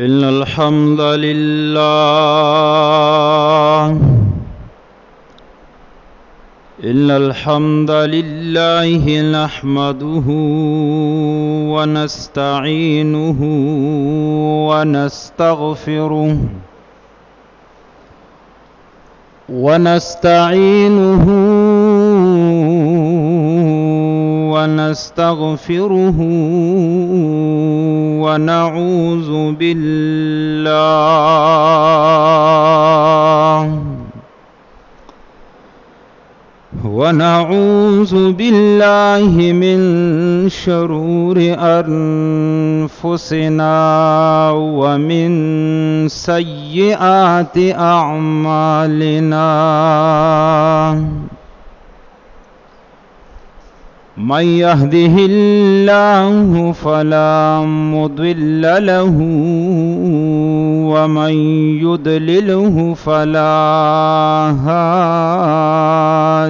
إن الحمد لله نحمده ونستعينه ونستغفره ونعوذ بالله من شرور أنفسنا ومن سيئات أعمالنا. من يهده الله فلا مضل له ومن يضلله فلا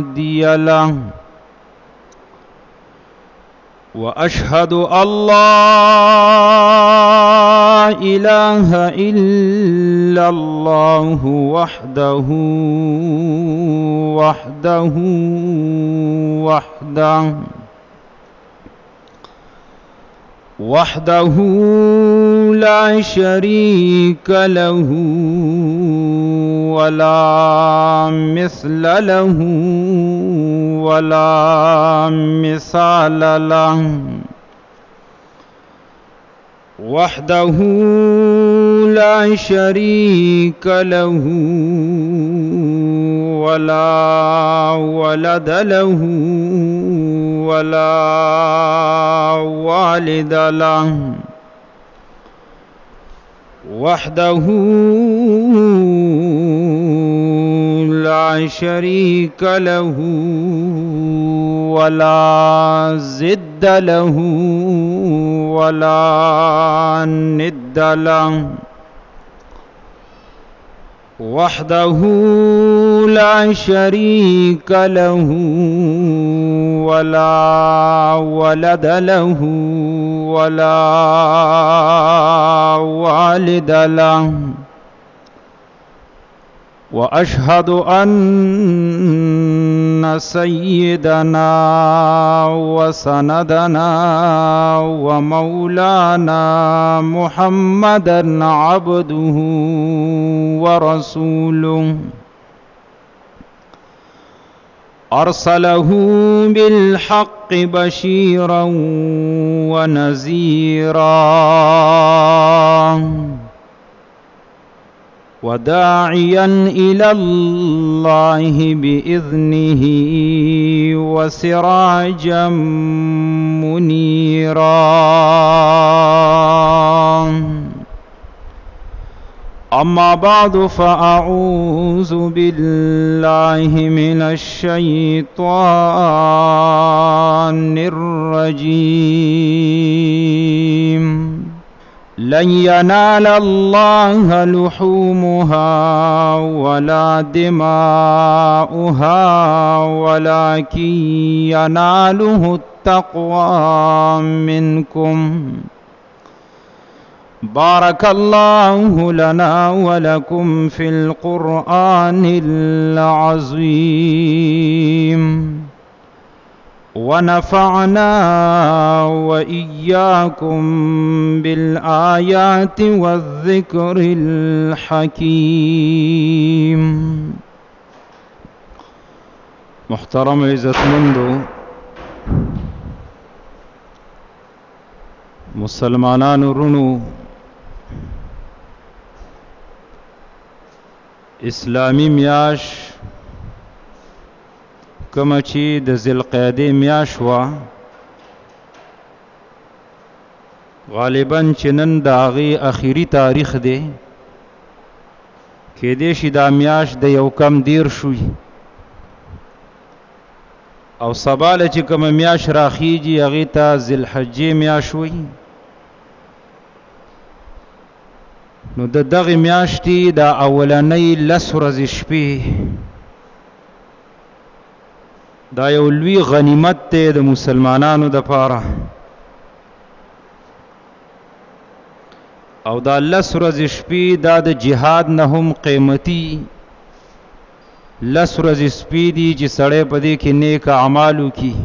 هادي له. وأشهد أن لا إله إلا الله وحده لا شريك له ولا مثل له ولا مثال له. وحده لا شريك له ولا ولد له ولا والد له. وحده لا شريك له ولا ضد له ولا ند له. وحده لا شريك له ولا ولد له ولا والد له. وأشهد أن سيدنا وسندنا ومولانا محمدا عبده ورسوله أرسله بالحق بشيرا ونذيرا وداعيا إلى الله بإذنه وسراجا منيرا. أما بعد فأعوذ بالله من الشيطان الرجيم. لن ينال الله لحومها ولا دماؤها ولكن يناله التقوى منكم. بارك الله لنا ولكم في القرآن العظيم ونفعنا وإياكم بالآيات والذكر الحكيم. محترم عزتمندو مسلمانان رونو، اسلامی میاش کما چې د ذوالقعدې میاش وه، غالبا چې نن د هغې اخري تاریخ دی، کیدای شي دا میاش د یو کم دیر شوي او سبا له چې کومه میاش راخیږي هغې ته ذوالحجې میاش وایي. نو د دغې میاشتې دا اولنۍ 10 ورځې شپې دا یو لوی غنیمت دی د مسلمانانو دپاره. او دا 10 ورځې شپې دا د جهاد نه هم قیمتي 10 ورځې شپې دي چې سړی په دې کې نیک اعمال وکړي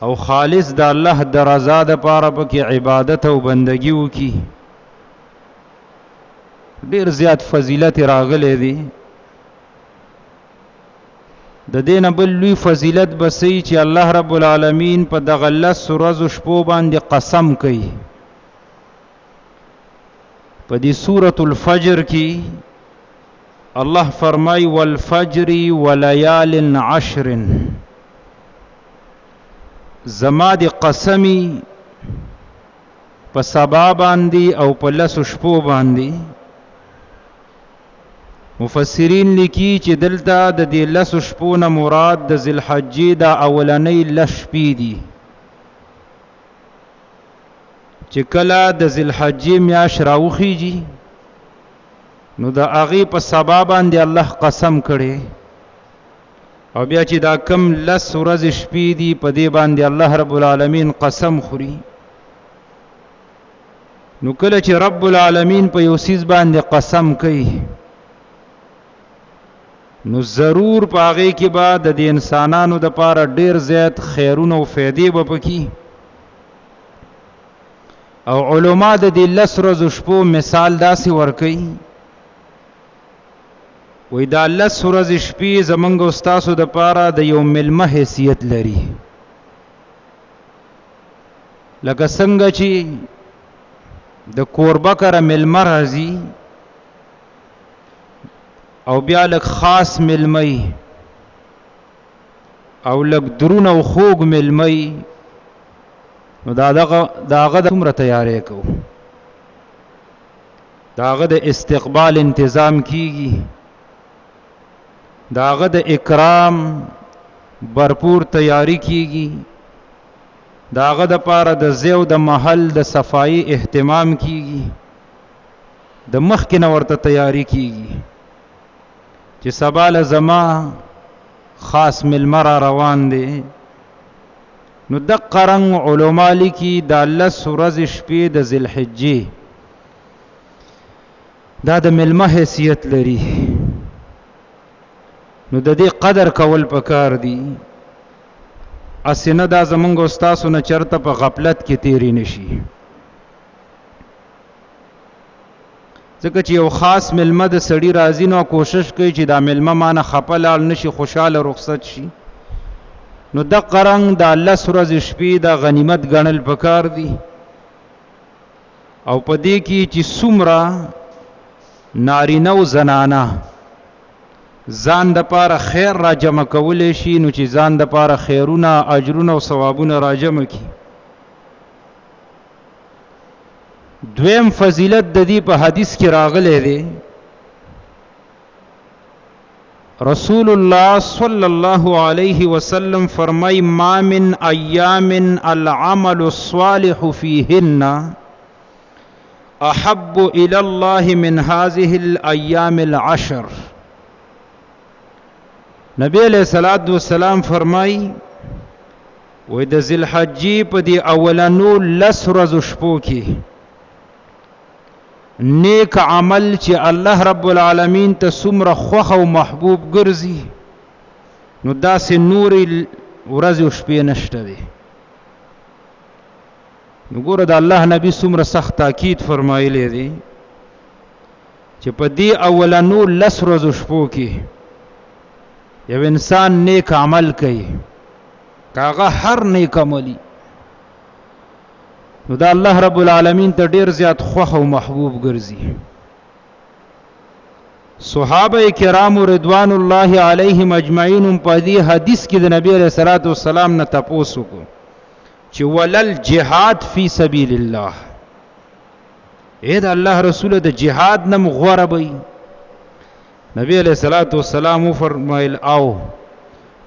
او خالص د الله د رضا دپاره پکې عبادت او بندگی وکړي ډېر زیات فضیلت راغلی دی د دې نه بل لوی فضیلت بسې چې الله رب العالمین په دغه 10 ورځو شپو باندې قسم کوي په دې سورة الفجر کې الله فرمای والفجر وليال عشر زما د قسمی په سبا باندې او په 10 شپو باندې مفسرین لیکي چې دلته د دې 10 شپو نه مراد د ذی الحجې د اولنۍ 10 شپې دي چې کله د ذی الحجې میاشت راوخیږي نو د هغې په سبا باندې الله قسم کړي او بیا چې دا کم 10 ورځې شپې دي په دې باندې الله رب العالمین قسم خوري نو کله چې رب العالمین په یو څیز باندې قسم کوي نو ضرور په هغې کې به د دې انسانانو دپاره ډېر زیات خیرونه او فایدې به پکې او علما د دې 10 ورځو شپو مثال داسې ورکوي وی دا 10 ورځې شپې زمونږ او ستاسو دپاره د یو مېلمه حیثیت لري لکه څنګه چې د کوربه کره مېلمه راځي او بیا لږ خاص مېلمه او لږ درون او خوږ مېلمه نو د هغه دومره تیاری کوو د هغه د استقبال انتظام کیږي د هغه د اکرام برپور تیاری کیږي د هغه دپاره د ځای او د محل د صفایي اهتمام کیږي د مخکې نه ورته تیاری کیږي چې سبا له زما خاص مېلمه را روان دی نو دقه رنګ علما لیکي دا 10 ورځې شپې د ذی الحجې دا د مېلمه حیثیت لري نو د دې قدر کول پکار دي اسې نه دا زمونږ او ستاسو نه چېرته په غفلت کې تیری نشي ځکه چې یو خاص مېلمه د سړي راځي نو کوشش کوي چې دا مېلمه مانه خفه لاړ نشي خوشحاله رخصت شي نو دقه رنګ دا 10 ورځې شپې دا غنیمت ګڼل پکار دي او په دې کې چې څومره نارینه او زنانه ځان دپاره خیر را جمع کولی شي نو چې ځان دپاره خیرونه اجرونه او ثوابونه را جمع کړي دویم فضیلت د دې په حدیث کې راغلی دی رسول الله صلی الله علیه وسلم فرمای ما من ایام العمل الصالح فیهن احب الى الله من هذه الايام العشر نبی علیہ الصلوۃ والسلام فرمای وې د ذی الحجې په دې اولنو 10 ورځو شپو کې نیک عمل چې الله رب العالمین ته څومره خوښ او محبوب ګرځي نو داسې نورې ورځې او شپې نشته دی نو ګوره د الله نبی څومره سخت تاکید فرمایلی دی چې په دې اولنو 10 ورځو شپو کې یو انسان نیک عمل کوي کاغه هر نیک عملی نو دا الله رب العالمین ته ډیر زیات خوښ او محبوب ګرځي صحابه کرام رضوان الله علیهم اجمعین په دې حدیث کې د نبی علیہ الصلوۃ والسلام نه تاسو کو چې ولل جهاد فی سبیل الله اې دا الله رسول د جهاد نم غوړه وي نبی علیہ الصلوۃ والسلام فرمایل او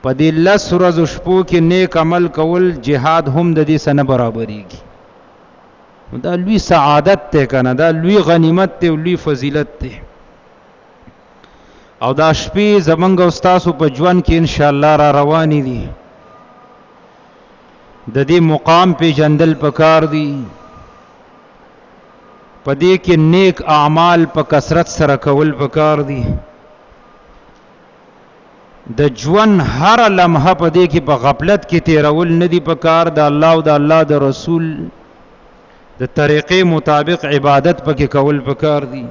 په دې 10 ورځو شپو کې نیک عمل کول جهاد هم د دې سره برابرېږي دا لوی سعادت ته کنه دا لوی غنیمت ته لوی فضیلت ته او دا شپې زمونږ او ستاسو په ژوند کې ان شاء الله را روانې دي د دې مقام پیژندل پکار دي پدې کې نیک اعمال په کثرت سره کول پکار دي. د ژوند هر لمحه پدې کې په غفلت کې تیرول نه دي پکار. د الله او د الله د رسول د طریقې مطابق عبادت پکې کول پکار دي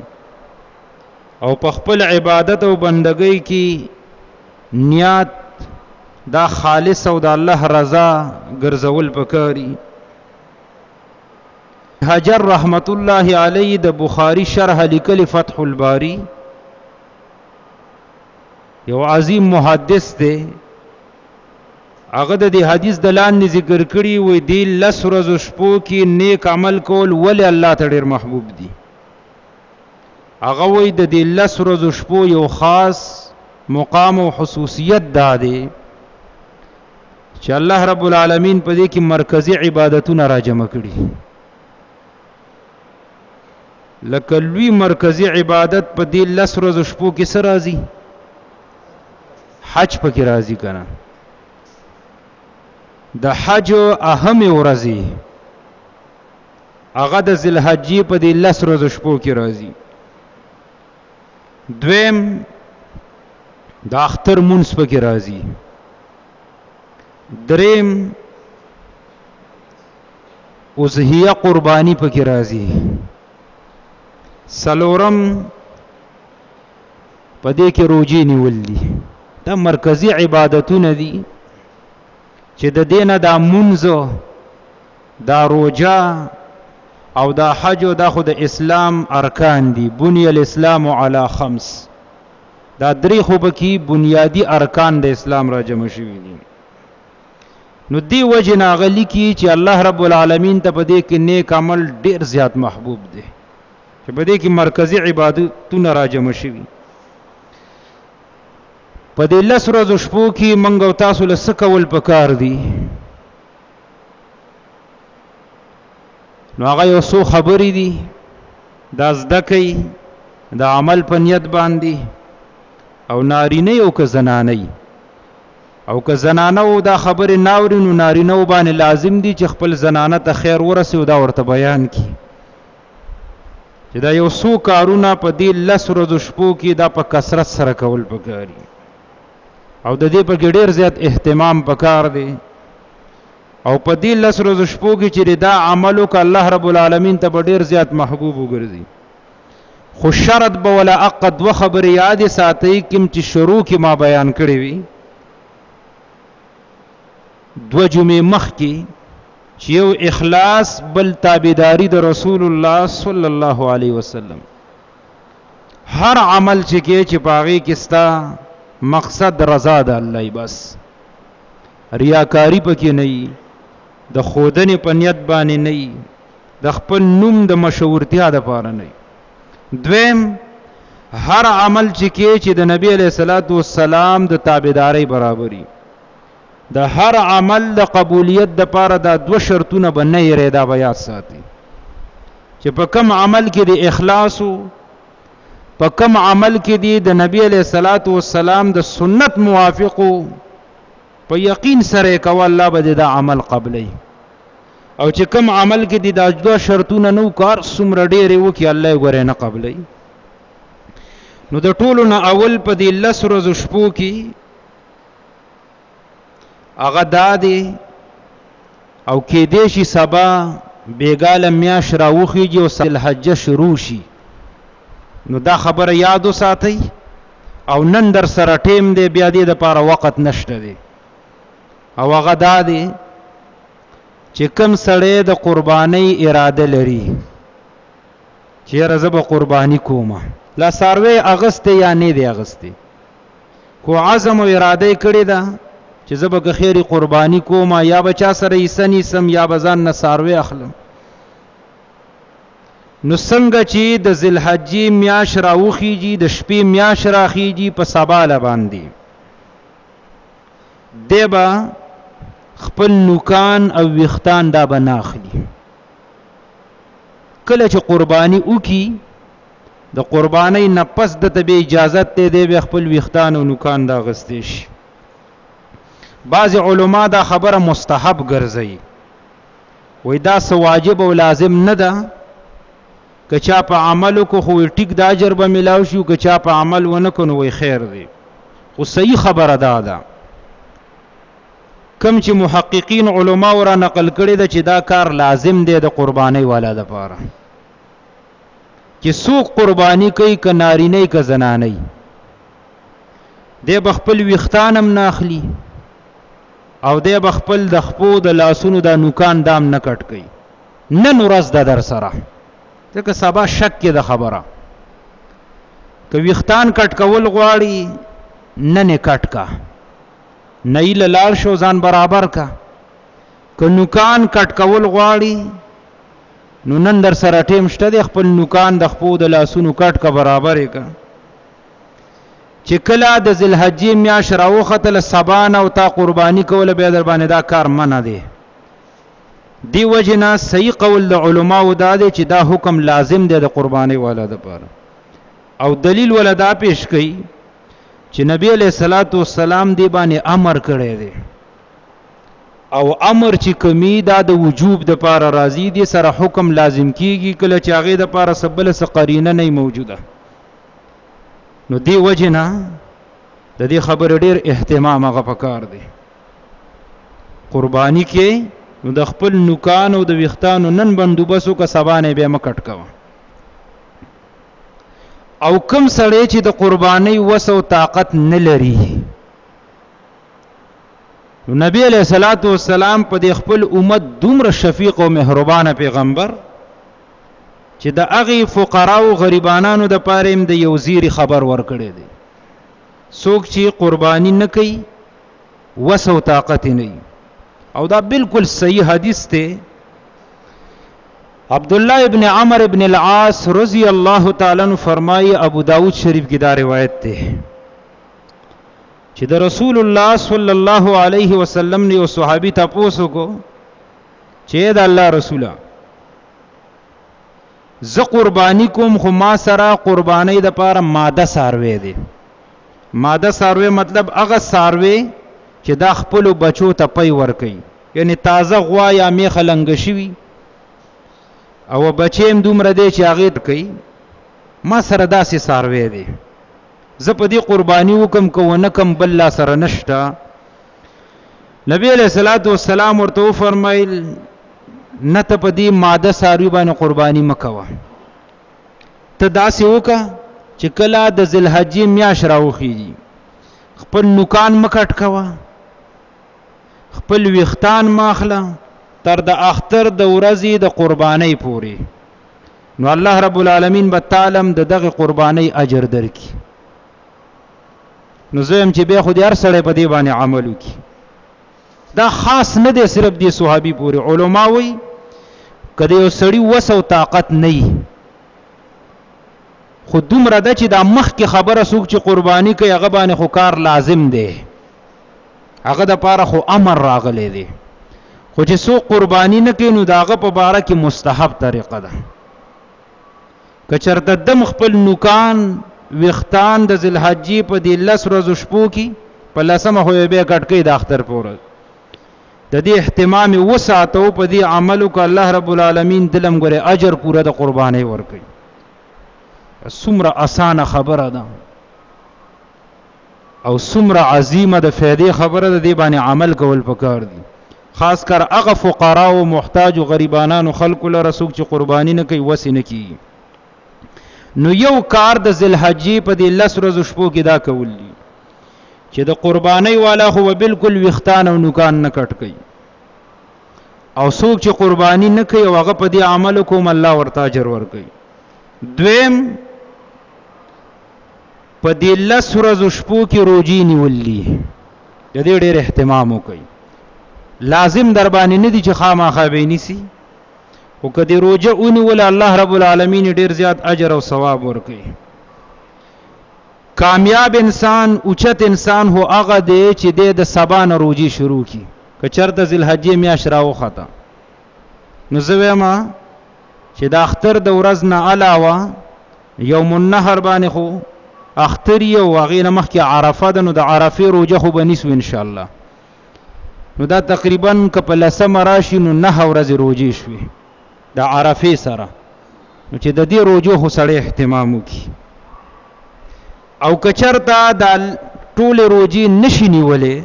او په خپل عبادت او بندګۍ کې نیت دا خالص او د الله رضا ګرځول پکاري. حجر رحمت الله علیه د بخاری شرح لیکلی فتح الباری یو عظیم محدث دی. هغه د دې حدیث د لاندې ذکر کړي وي دی 10 ورځې شپو کې نیک عمل کول ولې الله ته ډېر محبوب دي. هغه وي د دې 10 ورځې شپو یو خاص مقام او خصوصیت دا دی چې الله رب العالمین په دې کې مرکزی عبادتونه راجمع کړي. لکه لوی مرکزی عبادت په دې 10 ورځې شپو کې سره راځي حج پکې راځي کنه. د حج اهم ورځې هغه د ذی الحجې په دې 10 ورځې شپو کې راځي. دویم د اختر مونځ پکې راځي. دریم اضحیه قربانی پکې راځي. سلورم پدې کې روزي نیول دي. دا مرکزی عبادتونه دي چې د دینه دا مونځ دا روزه او دا حج او دا خو د اسلام ارکان دي. بنی الاسلام علی 5 دا درې خو بکی بنیادی ارکان د اسلام را جمع شوي دي. نو دی وجه ناغلی کی چې الله رب العالمین ته پدې کې نیک عمل ډیر زیات محبوب دی چې پدې کې مرکزی عبادتونه را جمع شوي. پدې 10 ورځې شپو کې منګ او تاسو له څه کول پکار دي. نو هغه یو څو خبرې دي دا زده کوي د عمل په نیت باندې او نارینه او که زنانه او که زنانه او دا خبرې ناوري نو نارینه باندې لازم دي چې خپل زنانه ته خیر ورسي او دا ورته بیان کی چې دا یو څو کارونه په دې 10 ورځې شپو کې دا په کثرت سره کول پکاري او د دې په ډېر زیات اهتمام پکار دی. او په دې 10 ورځې شپو کې چې دا عملو ک الله رب العالمین ته ډېر زیات محبوب وګرځي. خو شرط به ولا عقد و خبر یاد ساتي کوم چې شروع کې ما بیان کړی وي 2 جمعې مخ کې چې یو اخلاص بل تابعداري د رسول الله صلی الله علیه وسلم. هر عمل چې کې چې پاغي کستا مقصد رضا د الله بس ریاکاری پکې نه وي د خودنې په نیت باندې نه وي د خپل نوم د مشهورتیا د پاره نه وي. دویم هر عمل چې کې چې د نبی علیہ الصلوۃ والسلام د تابعداري برابرۍ د هر عمل د قبولیت د پاره دا 2 شرطونه بنه یې دا بیا ساتي چې په کوم عمل کې د اخلاص په کوم عمل کې دی د نبی علیہ الصلوۃ والسلام د سنت موافقو په یقین سره کو الله به دا عمل قبلې او چې کوم عمل کې دی دا 2 شرطونه نو کار سمره ډېر وو کې الله غره نه قبلې. نو د ټولو نه اول په دې 10 ورځې شپو کې هغه دادي او کې دې شي سبا بیګاله میاش راوخیږي او سل حج شروع شي. نو دا خبره یاد وساتئ او نن در سره ټیم دی بیا دې د پاره وخت نشته دی. او هغه دادي چې کوم سړی د قربانۍ اراده لري چې رزب قرباني کومه لا ساروي اغسته یا نه دی اغسته کو عزم او اراده کړی دا چې زبګ خیری قربانی کوما یا بچا سره یسنی سم یا بزان نساروي اخلم. نو څنګه چې د ذوالحجې میاش راوخیږي د شپې میاش راخیږي په سباله باندې دیبا خپل نوکان او وختان دا بناخلی. کله چې قربانی وکي د قربانی نه پس د تبه اجازه ته دی خپل وختان او نوکان دا غستې شي. بعض علما دا خبره مستحب ګرځي وای دا سو واجب او لازم نه ده که چا په عمل کو خو ټیک د اجر به ملاو شي، که چا په عمل ونه کو نو وی خیر دی. خو صحیح خبره ده کم چې محققین علما ورا نقل کړي ده چې دا کار لازم دی د قربانی والا لپاره، چې څوک قربانی کوي که نارینه که زنانه دی بخپل ویختانم ناخلی او دی بخپل د خپو د لاسونو د نوکان دام نه کټ کوي. نن ورځ د در سره ځکه سبا شک کې د خبره، که ویختان کټ کول غواړي نن کټ کا، نیل لال شو ځان برابر کا. که نوکان کټ کول غواړي نو نن در سره ټیم شته دی، خپل نوکان د خپو د لاسونو کټ کا برابر کا. چې کله د ذوالحجې میاشت راوختله سبا نه او تا قرباني کوله بیا در باندې دا کار منع دی. دی وجنا صحیح قول د علماء دا دی چې دا حکم لازم دی د قربانی والا لپاره. او دلیل ولدا پیش کړي چې نبی علیہ الصلوۃ والسلام دی باندې امر کړی دی، او امر چې کمی دا د وجوب د لپاره راضی دی، سره حکم لازم کیږي کله چې هغه د لپاره سبله س قرینه نه موجوده. نو دی وجنا د دې خبر ډیر اهتمام هغه پکار دی. قربانی کې نو د خپل نوکان او د ویختانو نن بندوبسو کا سبانه به مکټ کا. او کم سړی چې د قربانی وسو طاقت نه لري، نو نبی علیہ الصلوۃ والسلام په د خپل امت دومره شفیق او مهربان پیغمبر چې د هغه فقرا او غریبانو د پاره هم د یو زیری خبر ورکړي دي. څوک چې قربانی نه کوي وسو طاقت نه، او دا بالکل صحیح حدیث ته. عبداللہ ابن عمر ابن العاص رضی اللہ تعالی عنہ فرمائی، ابو داود شریف کی دا روایت ته چې د رسول الله صلی الله علیه وسلم نے او صحابی تاسو کو چې دا الله رسوله ز قربانی کوم خو ما سره قربانی د پاره ماده ساروي دي. ماده ساروي مطلب هغه ساروي چې دا خپل بچو ته پي ور کوي، یعنی تازه غوا یا میخه لنګ شوی او بچیم دومره دی چې هغه ته کوي. ما سره داسې ساروي دي، زه په دې قرباني وکم کو نه کم بل لا سره نشتا. نبی علیہ الصلوۃ والسلام ورته فرمایل نه ته په دې ماده ساروي باندې قرباني مکوه، ته داسې وکه چې کله د ذوالحجې میاشت راوخیږي خپل نوکان مکټ کوه، خپل ویختان ماخله تر د اختر د ورځې د قربانی پوري، نو الله رب العالمین به تعالی د دغه قربانی اجر درکړي. نو زم چې به خو دې هر سړی په دې باندې عمل وکړي. دا خاص نه دی صرف دې صحابي پوري، علما وایي کله یو سړی وسو طاقت نه خو دومره ده چې دا مخ کې خبره سوق چې قربانی کوي هغه باندې خو کار لازم دی، هغه د پاره خو امر راغلی دی. خو چې سو قربانی نه کوي نو داغه په باره کې مستحب طریقه ده. که چرته دم خپل نوکان ویختان د ذوالحجې په دې 10 ورځو شپو کې په 10مه خو به کټ کوي د اختر پورې، د دې اهتمام وساتو په دې عملو کې الله رب العالمین دلم ګره اجر پورا د قرباني ورکړي. څومره اسانه خبره ده او څومره عظیمه د فائدې خبره ده، دې باندې عمل کول پکار دي. خاص کر هغه فقرا او محتاج او غریبانو خلق له رسول چې قربانی نه کوي وسی نه کوي. نو یو کار د ذوالحجې په دې 10 ورځو شپو کې دا کول دي چې د قربانی والا خو بالکل ویختان او نوکان نه کټ کوي، او څوک چې قربانی نه کوي هغه په دې عمل کوم الله ورته اجر ورکوي. دویم په دې 10 ورځو شپو کې روزي نیولې، د دې ډېر اهتمام وکړي. لازم در باندې نه دي چې خامخا به نیسی، او کدی روزه اونې ول الله رب العالمین ډیر زیات اجر او ثواب ورکړي. کامیاب انسان اوچت انسان هو هغه دی چې د سبا نه روزي شروع کی. که چرته ذوالحجې میاشت راوخته نو زه ما چې د اختر د ورځ نه علاوه یوم النحر باندې خو اختر یو غیر مخکې عرفه ده، نو د عرفه روزه خو بنیسو ان شاء الله. نو دا تقریبا که په 10 راشي نو 9 ورځې روزي شوي د عرفه سره. نو چې د دې روجو خو سړی اهتمام وکړي. او کچرته د ټولې روجې نشي نیولې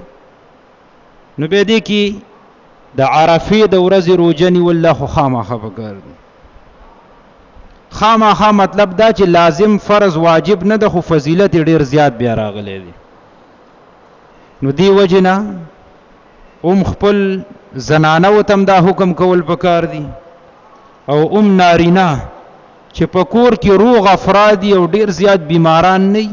نو بیا دې کې د عرفې د ورځې روجه نیول لا خو خامخا پکار دي. خامخا مطلب دا چې لازم فرض واجب نه ده خو فضیلت ډیر زیات بیا راغلی دی. نو دی وجنه خپل زنانه وتم دا حکم کول پکار دي او نارینه چې په کور کې روغ افراد او ډیر زیات بیماران نه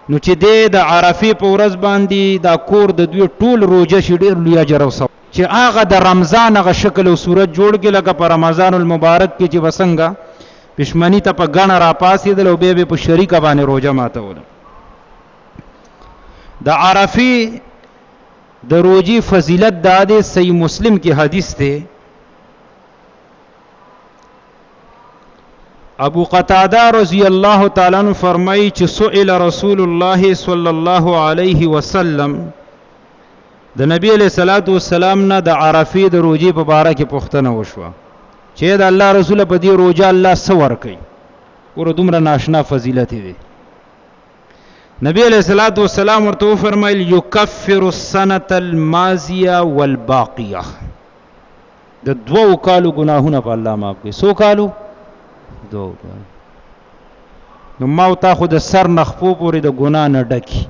نو چې د عرفې په ورځ باندې دا کور د دوی ټول روجه شي ډیر لوی اجر او ثواب چې هغه د رمضان هغه شکل او صورت جوړ کې لکه په رمضان المبارک کې چې وسنګه پښمنی ته په غاڼه را پاسېدل او به په شریکه باندې روجه ماتول. د عرفې د روجي فضیلت د صحیح مسلم کې حدیث ته ابو قتاده رضی الله تعالی عنہ فرمایي چې سئل رسول الله صلی الله علیه وسلم د نبی علیہ الصلوۃ والسلام نه د عرفې د روجي په اړه کې پوښتنه وشوه چې د الله رسول په دې روجه الله سور کوي ور دومره ناشنا فضیلت دی. نبی علیہ الصلوۃ والسلام ورته فرمایل یکفر السنه الماضیه والباقیه د دوو کالو ګناهونه په الله معاف کوي. سو کالو دو نو ما او تا خو د سر نخپو پورې د ګناه نه ډکی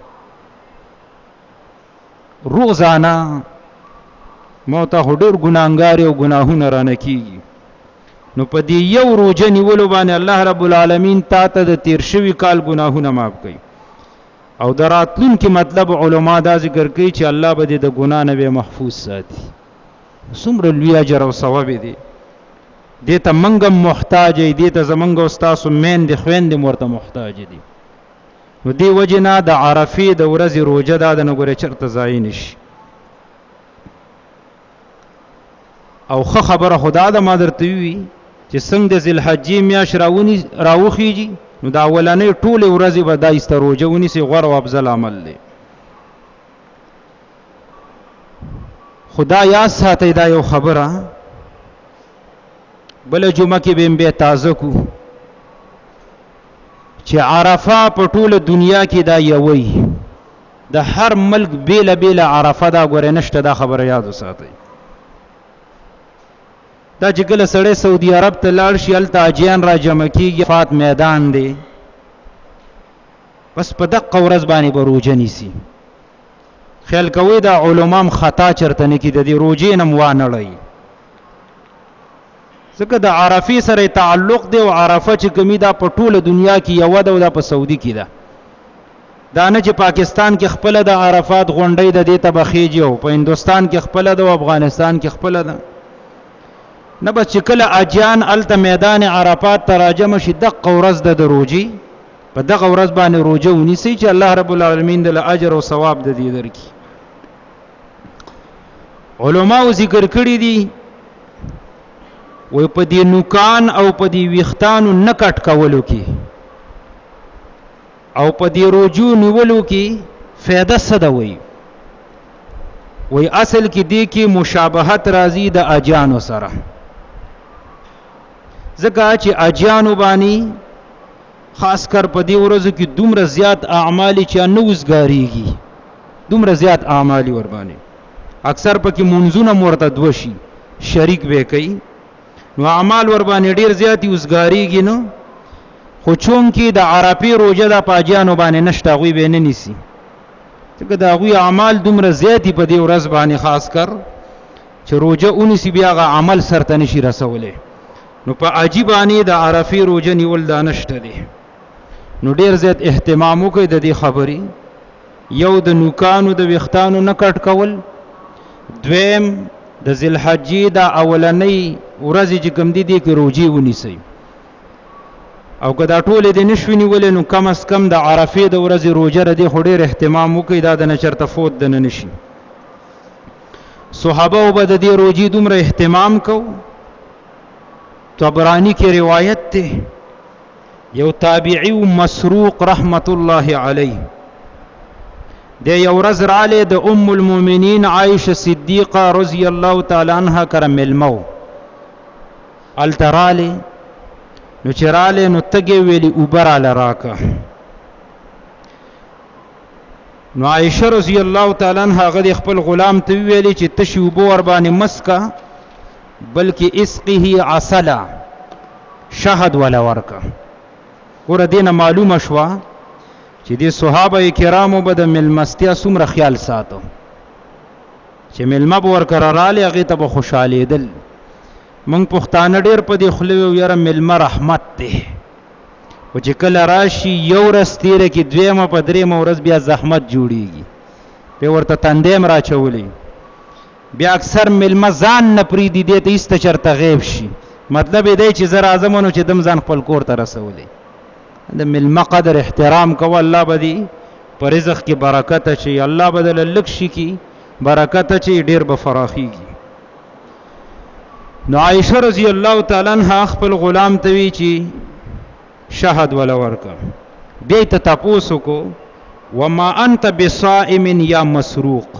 روزانه ما او تا خو ډېر ګناهګار او ګناهونه رانه کیږي. نو په دې یو روزه نیولو باندې الله رب العالمین تا ته د تیر شوي کال ګناهونه معاف کوي او دراتلون کې مطلب علما دا ذکر کوي چې الله به د ګناه نه محفوظ ساتي. څومره لوی اجر او ثواب دی. دیتا منگم محتاج دی دیتا زمنگ استاسو مین دی خوین دی مورتا محتاج دی. نو دی وجنا دا عرفی دا ورزی روجه دا دا نگوره چرت زاینش او خبر خدا دا ما در توی چې څنګه د ذوالحجې میاشت راوخیږي نو دا اولنې ټولې ورځې به دا ایسته روجه ونیسي غوره او افضل عمل دی. خدا یاد ساتئ دا یو خبره بل جمعه کې به تازه کو چې عرفه په ټوله دنیا کې دا یوي د هر ملک بیل بیل عرفه دا غوړې نشته دا خبره یاد وساتئ. دا چې کله سړی سعودي عرب ته لاړ شي هلته حاجیان را جمع کېږي فات میدان دی بس په دقه ورځ باندې به روجه نیسي. خیال کوئ دا علمام خطا چرته نه کړي د دې روجې نه وانړئ ځکه د عرفې سره تعلق دی او عرفه چې کمی دا په ټوله دنیا کې یو ده او دا په سعودي کې ده. دا نه چې پاکستان کې خپل د عرفات غونډۍ د دې ته بخیږي او په هندستان کې خپل ده او افغانستان کې خپل ده نه بس چې کله اجیان الته میدان عرفات ته راجمع شي دغه ورځ د روجي په دغه ورځ باندې روجه ونیسي چې الله رب العالمین د اجر او ثواب د دې درکړي. علماء ذکر کړی دي وی په دې نوکان او په دې ویختانو نه کټ کولو کې او په دې روجو نیولو کې فایده څه ده وی اصل کې دې کې مشابهت راځي د اجانو سره ځکه چې اجانو باندې خاص کر په دې ورځو کې دومره زیات اعمال چې نه وزګاریږي دومره زیات اعمال ور باندې اکثر پکې منځونه مرتد وشي شریک به کوي نو اعمال ور باندې ډیر زیات وزګاریږي نو خو چون کې د عرفې روزه د پاجانو باندې نشته غوي به نه نیسی ځکه دا غوي اعمال دومره زیاتی په دې ورځ باندې خاص کر چې روزه اونیسی بیا غ عمل سرته نشي رسولې نو په عجیبانی د عرفې روزه نیول دا نشته دي. نو ډیر زیات اهتمام وکړئ د دې خبرې یو د نوکانو د ویختانو نه کټ کول دویم د ذوالحجې دا اولنۍ ورځې چې کوم دي کې روجي ونیسئ او که دا ټولې دې نشوي نیولې نو کم از کم د عرفې د ورځې روجه ردې خو ډېر اهتمام وکړئ دا د نه چېرته فوت د نه نشي. صحابه به د دې روجې دومره اهتمام کو طبرانی کې روایت ده یو تابعی مسروق رحمت الله علیه د یو ورځ رااله د ام المؤمنین عائشه صدیقه رضی الله تعالی عنها کرم المو التراله نو چې راله نو تګې ویلي اوبه راله راکه. نو عائشه رضی الله تعالی عنها هغه خپل غلام ته ویلي چې تشي اوبه ور باندې مسکا بلکې اسقه عسلا شهد ولا ورکه. ور دینه معلومه شوه چې دي صحابه کرامو به د ملمستیا څومره خیال ساتو چې ملما به ورکره رالی هغې ته به خوشحالېدل. موږ پښتانه ډېر په دې خوله ویو یاره ملمه رحمت دی، خو چې کله راشي یو ورځ تېره کړي دویمه په درېیمه ورځ بیا زحمت جوړېږي، بیا ورته تندی هم راچولی، بیا اکثر ملمه ځان نه پرېږدي دې ته ایسته چېرته غیب شي. مطلب یې دی چې زه راځم نو چې دم ځان خپل کور ته رسولی. د ملمه قدر احترام کوه، الله به دې په رزق کې برکت اچوي، الله به دله لږ شي کې برکت اچوي، ډېر به فراخیږي. نو عائشه رضی الله تعالی عنها خپل غلام ته وی چې شهد ولا ورکه. بیا ته تاسو کو وما انت بصائم یا مسروق،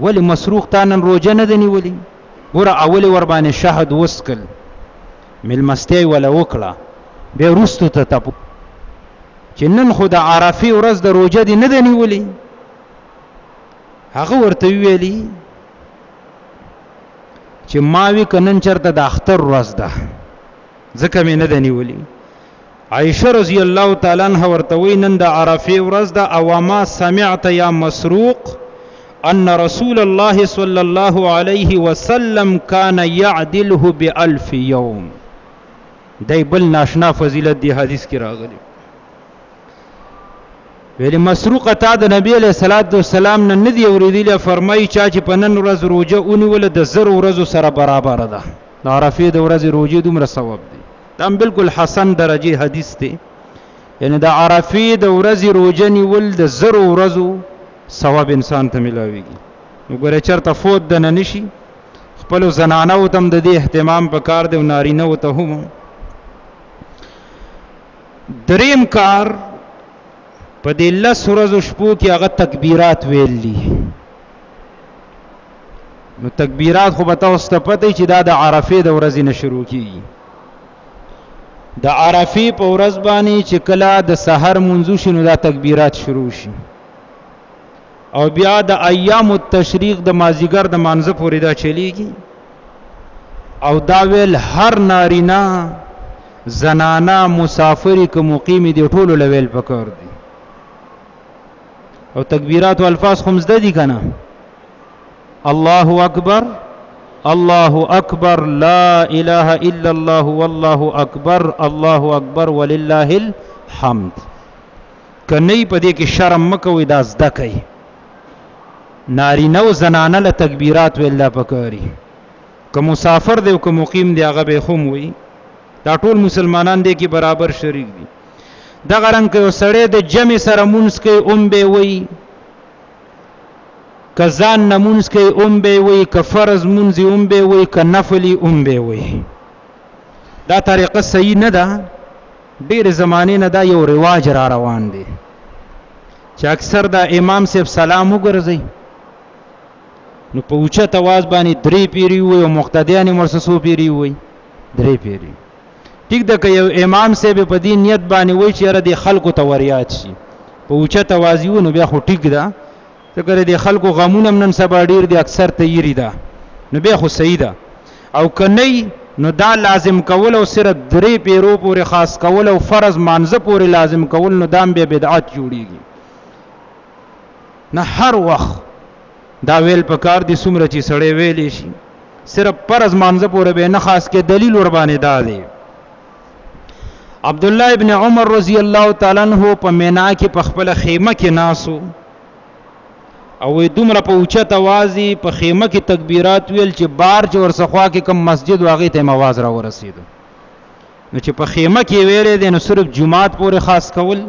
ولی مسروق تا نن روزه نه دی نیولې؟ ګوره اول ور باندې شهد وسکل ملمستیا ولا وکړه، بیا وروستو ته تاسو چې نن خو د عرفې ورځ د روزه دی نه دی نیولې. هغه ورته ویلي چې ما وی کنن چرته د اختر ورځ ده ځکه مې نه دی نیولې. عائشه رضی الله تعالی عنها ورته وی نن د عرفې ورځ ده او ما سمعت یا مسروق ان رسول الله صلی الله علیه وسلم کان یعدله ب1000 یوم. دای بل ناشنا فضیلت دی حدیث کې راغلی. ویلی مسروق تا د نبی علیہ الصلوۃ والسلام نه ندی اوریدلی، فرمایي چا چې په نن ورځ روزه اونیول د 1000 ورځو سره برابر ده. د عرفې د ورځې روزه دومره ثواب دی. دا بالکل حسن درجه حدیث دی، یعنی د عرفې د ورځې روزه نیول د 1000 ورځو ثواب انسان ته ملاويږي. نو ګوره چرته فوت د نه نشي، خپل زنانه تم د دې اهتمام پکار دی او نارینه ته هم. دریم کار په دې 10 ورځو شپو کې هغه تکبیرات ویلي. نو تکبیرات خو به تاسو ته پته چې دا د عرفې د ورځې نه شروع کیږي. د عرفې په ورځ باندې چې کله د سحر منځو شي نو دا تکبیرات شروع شي، او بیا د ایام التشریق د مازیګر د مانځه پورې دا چلیږي. او دا ویل هر نارینا زنانا مسافری که مقیمی دی ټولو لویل پکار دی. او تکبیرات و الفاظ خو مزده دي کنه، الله اکبر الله اکبر لا اله الا الله والله اکبر الله اکبر ولله الحمد. کني په دې کې شرم مکوئ، دا زده کوي. نارینه او زنانه له تکبیرات ویل پکاري، که مسافر دی او که مقیم دی هغه به خوم وي. دا ټول مسلمانان دی کې برابر شریک دي. دغه رنګ که یو سړی د جمع سره مونځ کوي به وي، که ځان نه مونځ کوي به وي، که فرض مونځ به وي، که نفلي به وي. دا طریقه صحیح نه ده. ډېر زمانې نه دا یو رواج را روان دی چې اکثر دا امام صاحب سلام وګرځي نو په اوچت आवाज باندې 3 پیری وي او مقتدیان مرسسو پیری وي 3 پیری. ټیک ده که یو امام صاحب په دې نیت باندې وای چې را دي خلکو ته وریات شي په اوچت आवाज یو نو بیا خو ټیک ده، ځکه دې خلکو غمونه نن سبا ډیر دي اکثر تیری ده نو بیا خو صحیح ده. او کني نو دا لازم کول او صرف 3 پیرو پورې خاص کول او فرض مانزه پورې لازم کول نو دام به بدعت جوړیږي. نه هر وخت دا ویل پکار دي څومره چې سړی ویلی شي، صرف فرض مانزه پورې به نه خاص کې دلیل ور باندې دا دی. عبد الله ابن عمر رضی الله تعالی عنہ په مینا کې په خپل خیمه کې ناسو او دومره په اوچت اوازي په خیمه کې تکبیرات ویل چې بار چې ورڅخوا کې کوم مسجد واغې ته आवाज را ورسېدو. نو چې په خیمه کې ویلې دي نو صرف جمعات پورې خاص کول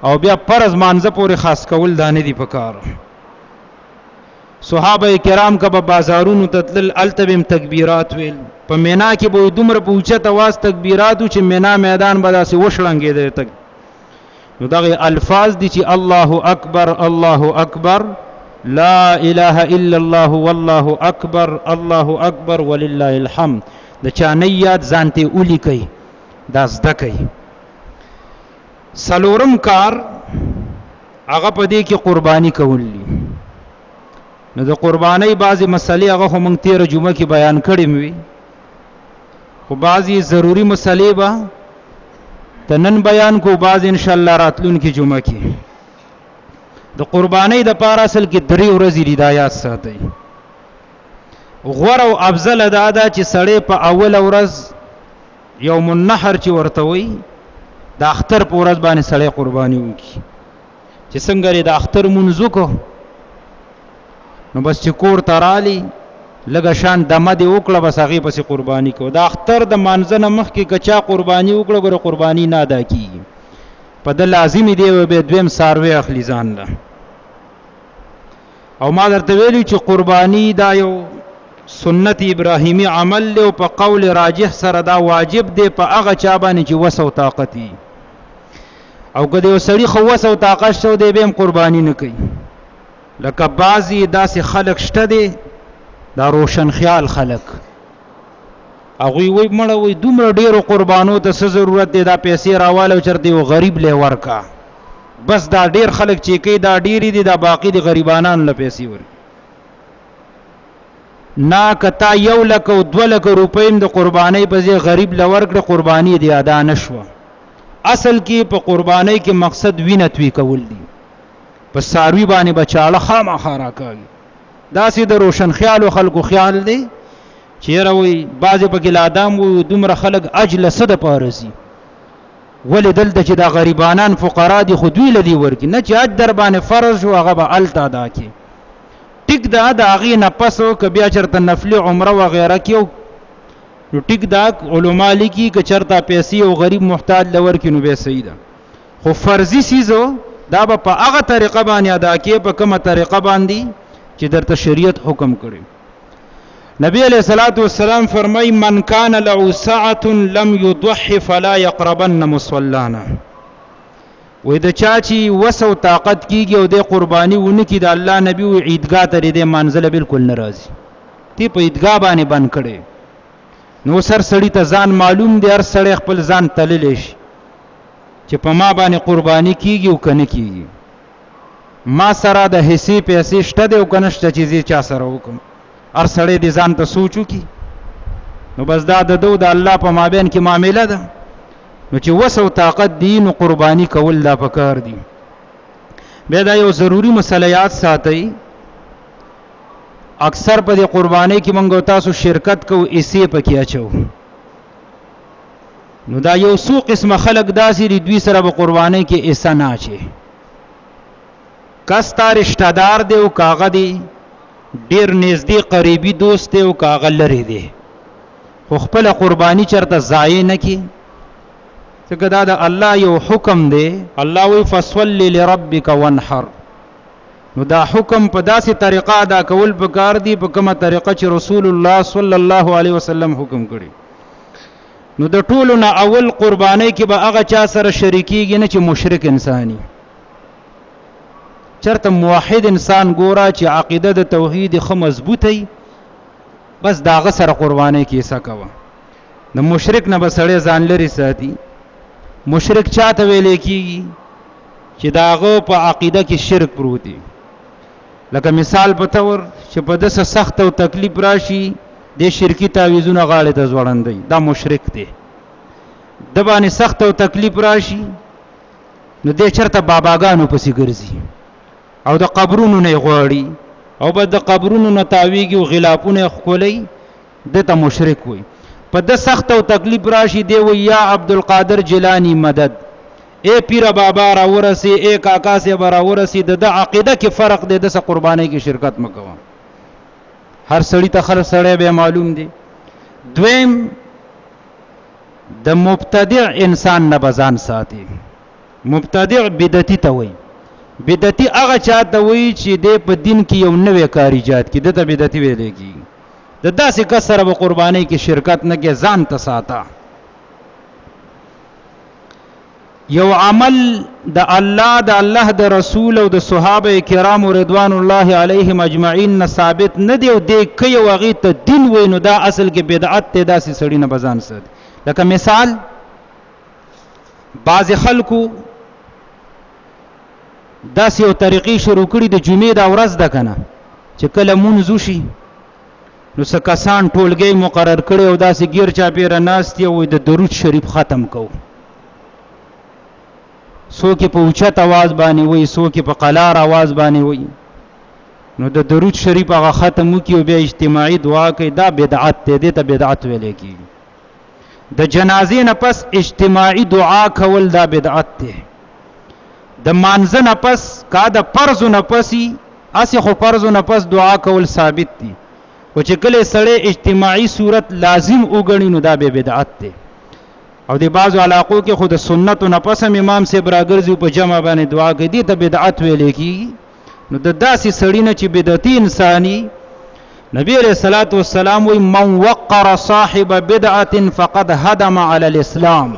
او بیا فرض مانزه پورې خاص کول دا نه دي پکار. صحابه کرام کا په بازارونو تتل التبم تکبیرات ویل، په مینا کې به دومره په اوچت आवाज تکبیرات چې مینا میدان به داسې وشلنګېده تک. نو دغه الفاظ دي چې الله اکبر الله اکبر لا اله الا الله والله اکبر الله اکبر ولله الحمد. د چا نیت ځانته اولی کوي دا زده کوي. څلورم کار هغه په دې کې قرباني کول دي. نو د قربانۍ بعضې مسلې هغه خو موږ تېره جمعه کې بیان کړې وي، خو بعضې ضروري مسلې به ته نن بیان کو، بعضې انشاءالله راتلونکي جمعه کې. د قربانۍ دپاره اصل کې 3 ورځې دي، دا یاد ساتئ. غوره او افضل دا ده چې سړی په اوله ورځ یوم النحر چې ورته وایي د اختر په ورځ باندې سړی قرباني وکړي. چې څنګه یې د اختر مونځ وکړو نو بس چې کور ته رالي لږه شان دمه دې وکړه، بس هغې پسې قرباني کوو. د اختر د مانځه نه مخکې که چا قرباني وکړه ګوره قرباني نه ادا کېږي، په ده لازمي دی بیا دویم څاروی اخلي ځان له. او ما درته ویلي چې قرباني دا یو سنت ابراهیمی عمل دی او په قول راجح سره دا واجب دی په هغه چا باندې چې وس او طاقت وي. او که د یو سړي خو وس او طاقت شو دی بیا هم قرباني نه کوي. لکه بعضې داسې خلک شته دی دا روشن خیال خلک، هغوی وایي مړه وایي دومره ډېرو قربانو ته څه ضرورت دی، دا پیسې راواله او چېرته یو غریب لی ورکا، بس دا ډېر خلک چې کوي دا ډېرې دي، دا باقي د غریبانانو له پیسې ورکي. نه که تا 1 لک او 2 لک روپۍ د قربانۍ په ځای غریب له ورکړه قرباني دې ادا نه شوه. اصل کې په قربانۍ کې مقصد وینه توی کول دي، په څاروي باندې به چاړه خامخا راکاږي. داسې د روشن خیالو خلکو خیال دی چې یاره وایي بعضې پکې لادام وایي دومره خلک اجله څه دپاره ځي، ولې دلته چې دا غریبانان فقرا دي خو دوی له دې ورکړي، نه چې اج در باندې فرض شو هغه به هلته ادا کړي. ټیک دا د هغې نه پس که بیا چېرته نفلي عمره وغیره کړي نو ټیک دا علما لیکي که چېرته پیسې او غریب محتاج له ورکړي نو بیا صحیح ده. خو فرضي څیزو دا به په هغه طریقه باندې ادا کړي په کومه طریقه باندې چې درته شریعت حکم کړي. نبی علیہ الصلوۃ والسلام فرمای من کان له سعة لم يضح فلا يقربن مصلانا. وې د چا چې وس او طاقت کیږي او د قرباني ونه کی د الله نبی او عیدګاه ته د منزله بالکل ناراضي، تی په عیدګاه باندې بند کړي. نو سر سړی ته ځان معلوم دی، هر سړی خپل ځان تللی شي چې په ما باندې قرباني کیږي او کنه کیږي، ما سره د حصې پیسې شته دی او کنه شته چې زه چا سره وکم. هر سړی دې ځان ته سوچ وکړي، نو بس دا د دو د الله په مابین کې معامله ده. نو چې وس او طاقت دی نو قرباني کول دا پکار دي. بیا دا یو ضروري مسله یاد ساتئ، اکثر په دې قربانۍ کې موږ تاسو شرکت کوو ایسې پکې اچو. نو دا یو څو قسمه خلک داسې دي دوی سره به قربانۍ کې ایسه نه اچي. کس تا رشتہ دار دی او کاغه دی ډیر نږدې قریبي دوست دی او کاغه لري دی، خو خپل قرباني چرته ضایع نه کی، ځکه دا د الله یو حکم دی. الله وی فصل لربک وانحر. نو دا حکم په داسې طریقه ادا کول پکار دی په کومه طریقه چې رسول الله صلی الله علیه وسلم حکم کړي. نو د ټولو نه اول قربانۍ کې به هغه چا سره شریکیږي نه چې مشرک انساني، چرته موحد انسان ګوره چې عقیده د توحید خو مضبوطی، بس داغه سره قربانۍ کې څه کوه. د مشرک نه به سړی ځان لري ساتي. مشرک چاته ویل کېږي چې داغه په عقیده کې شرک پروت دی. لکه مثال په تور چې په دسه سخت او تکلیف راشي د شرکی تعویذونه غاړه ته ځوړندي، دا مشرک دی. د باندې سخت او تکلیف راشي نو د چرته باباګانو پسې ګرځي او د قبرونو نه غواړي او به د قبرونو نه تاویږي او غلافونه خولي، دته مشرک وي. په د سخت او تکلیف راشي دی وی یا عبدالقادر جیلانی مدد، اے پیر بابا را ورسی، اے کاکا سے برا ورسی. د عقیده کې فرق دی، د قربانۍ کې شرکت مکوه. هر سړی ته خر سړی به معلوم دی. دویم د مبتدع انسان نه بزان ساتي. مبتدع بدعتي ته وي. بدعتي هغه چاته وي چې د په دین کې یو نوې کار ایجاد کړي، دته بدعتي ویل کېږي. د داسې کس سره به قربانۍ کې شرکت نه کې، ځان ته ساته. یو عمل د الله د رسول او د صحابه کرام رضوان الله علیهم اجمعین نه ثابت نه دی او د کوي هغه ته دین وای، نو دا اصل کې بدعت ته. داسې سړی نه بزان ساتي. لکه مثال بعض خلکو داسې یو طریقې شروع کړي د جمعې د ورځ ده کنه چې کله مونځ وشي نو څه کسان ټولګي مقرر کړي او داسې غیر چاپیره ناست او د درود شریف ختم کو څوک په اوچت आवाज باندې وای څوک په قلار आवाज باندې وای نو د درود شریف هغه ختم وکي او بیا اجتماعي دعا کوي دا بدعت دی دې ته بدعت ویل کیږي د جنازې نه پس اجتماعي دعا کول دا بدعت دی د مانځه نه پس کا د فرض نه پسي اسی خو فرض نه پس دعا کول ثابت دي او چې کله سړی اجتماعي صورت لازم وګڼي نو دا به بدعت دی او د بعضو علاقو کې خود سنت نه پس امام صاحب راګرځي په جمع باندې دعا کوي دي ته بدعت ویل کیږي نو د داسې سړی نه چې بدعتي انساني نبی علیہ الصلوۃ والسلام وی من وقر صاحب بدعه فقد هدم على الاسلام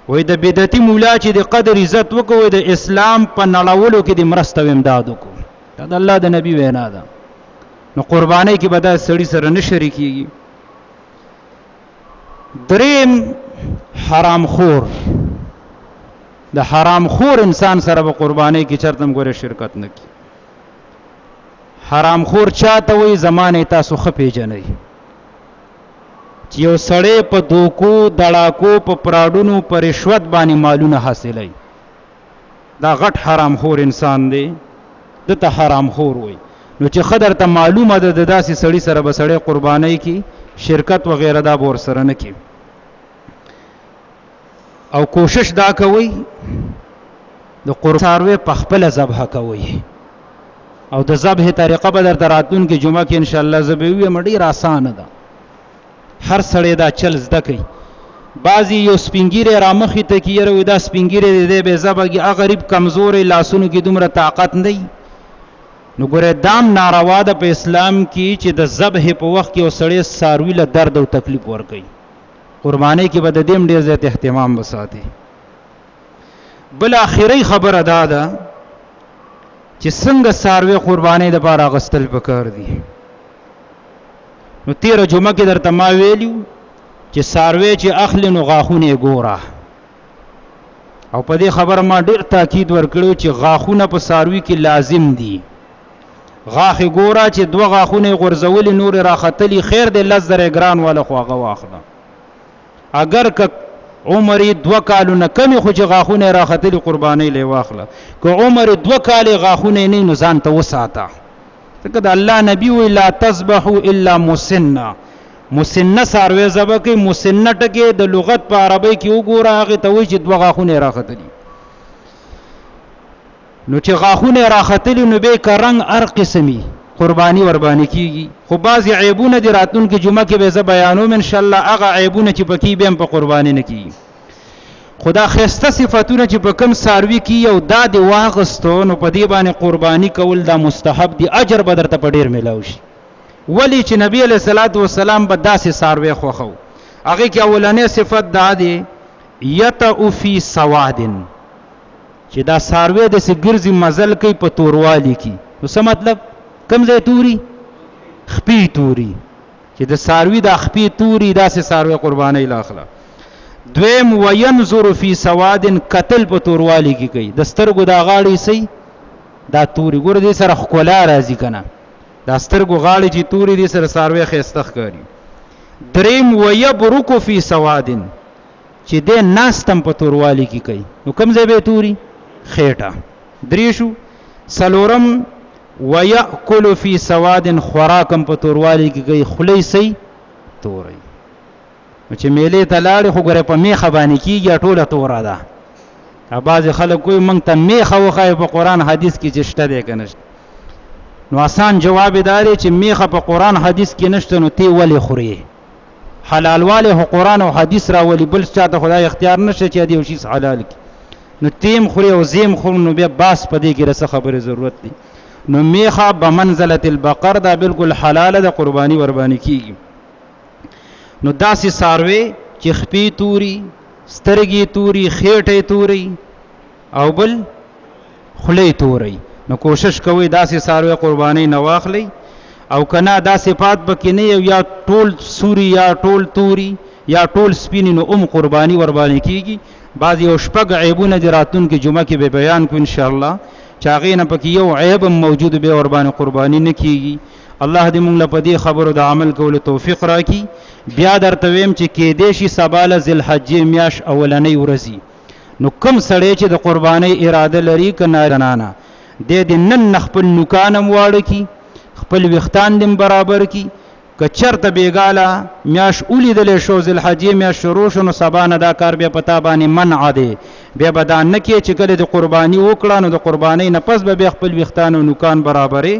وی د بدعتي مولا چې د قدر عزت وکوي د اسلام په نړولو کې د مرسته و امداد وکړو دا الله د نبی وینا ده نو قرباني کې به دا سړی سره نه شریکيږي دریم حرام خور د حرام خور انسان سره په قرباني کې چرتم ګوره شرکت نه کی حرام خور چاته وي زمانه تاسو خپې جنې چې یو سړی په دوکو دړاکو په پراډونو په رشوت باندې مالونه حاصلای دا غټ حرام خور انسان دی دته حرام خور وي نو چې خدر ته معلومه ده د داسې سړی سره به سړی قرباني کی شرکت وغیرہ دا بور سره نه کی او کوشش دا کوي د قربان ساروی په خپل ذبح کوي او د ذبح طریقه به در راتون کې جمعه کې ان شاء الله زبوی مډی آسان ده هر سړی دا چل زده کوي بعضی یو سپینګیره رامخې ته کیره وې دا سپینګیره دې به ذبحږي غریب کمزور لاسونو کې دومره طاقت نه نو ګوره دام ناروا ده په اسلام کې چې د ذبح په وخت کې وسړی ساروی له درد او تکلیف ور کوي قرباني کې به د دې ډېر زیات اهتمام وساتي بل اخیری خبره ده چې څنګه ساروی قرباني د پاره غستل پکار دي نو 13 جمعه کې درته ما ویلیو چې ساروی چې اخلي نو غاخونه ګوره او په دې خبره ما ډېر تاکید ورکړو چې غاخونه په ساروی کې لازم دي غاخ ګوره چې دوه غاخونه غرزول نور راختلی خیر د لزر ګران ولا خواغه واخله اگر که عمر 2 کالونه کمی خو چې غاخونه راختلی قرباني لی واخله که عمر 2 کال غاخونه نه نو ځان ته وساته ځکه د الله نبی وی لا تذبحوا الا مسنه مسنه ساروی ذبح کوي مسنه ټکي د لغت په عربی کې وګوره هغه ته وی چې 2 غاخونه راختلی نو چې غاخونه راختلی نو به کرنګ هر قسمي قرباني ورباني کیږي خو بعضی عیبونه دي راتون کې جمعه کې به ز بیانوم ان شاء الله هغه عیبونه چې پکې به په قرباني نه کیږي خدا خسته صفاتونه چې په کم ساروي کې یو داد واغستو نو په دې باندې قرباني کول دا مستحب دي اجر به درته په ډیر ملاوي شي ولی چې نبی علیہ الصلوۃ والسلام به داسې ساروي خوخو هغه کې اولنې صفت دا دی یتو فی سوادن چې دا ساروی د سګرزي مزل کوي په توروالي کې نو څه مطلب کم ځای توري خپي توري چې د ساروی د خپي توري داسې ساروی قرباني لاخله دویم وینظر فی سوادن قتل په توروالي کې کوي د سترګو دا غاړي سي دا توري ګور دې سره خلا راځي کنه دا سترګو غاړي چې توري دې سره ساروی خيستخ کوي دریم ويبرک فی سوادن چې دې ناستم په توروالي کې کوي نو کم ځای به توري خېټه دریشو سلورم ويأكل في سواد خوراکم په توروالي کې کوي خلی سي توري چې میلې ته لاړ خو ګره په میخه باندې کیږي ټوله توره ده بعض خلک کوئی مونږ ته میخه وخای په قران حدیث کې چشته دی کنه نو آسان جواب داري چې میخه په قران حدیث کې نشته نو تی ولې خوري حلال والے قران او حدیث را ولي بل چاته خدای اختیار نشته چې دی شي حلال کی نو تیم خوري او زیم خور نو بیا باس پدې کې رسه خبره ضرورت دی نو میخه بمنزله البقر دا بالکل حلاله د قرباني ورباني کیږي نو داسې ساروي چې خپي توري سترګي توري خېټه توري او بل خلی توري نو کوشش کوي داسې ساروي قرباني نه واخلي او کنا دا صفات بکې نه یا ټول سوري یا ټول توري یا ټول سپینی نو قرباني ورباني کیږي بعض یو شپږ عیبونه د راتلونکي جمعه کې به بیان کو ان شاء الله چې هغې نه پکې یو عیب موجود به ور باندې قرباني نه کیږي. الله دې موږ له په دې خبرو د عمل کولو توفیق راکړي. بیا درته ویم چې کېدې شي سبا له ذوالحجې میاشت اولنۍ ورځي، نو کوم سړی چې د قربانۍ اراده لري که نارینه دی د نن خپل نوکان هم واړه کړي، خپل ویښتان دې برابر کړي. که چېرته بېګاله میاشت ولیدلی شو ذوالحجې میاشت شروع شو نو سبا نه دا کار بیا په تا باندې منع دی. بیا به دا نه کې چې کله د قرباني وکړه نو د قربانۍ نه پس به بیا خپل ویښتان او نوکان برابرې.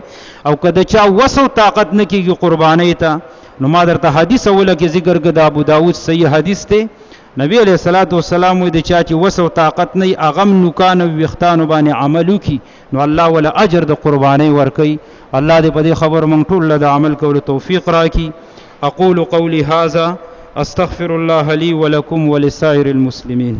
او که د چا وس او طاقت نه کېږي قربانۍ ته، نو ما درته حدیث اوله کې ذکر کړه د ابو داود صحیح حدیث دی. نبی علیہ الصلوۃ والسلام وایي د چا چې وس او طاقت نه هغه نوکان او ویښتانو باندې عمل وکړي نو الله ولا اجر د قربانۍ ورکوي. الله دې په دې خبر موږ ټول له عمل کولو توفیق راکړي. اقول قولي هذا استغفر الله لي ولكم ولسائر المسلمين.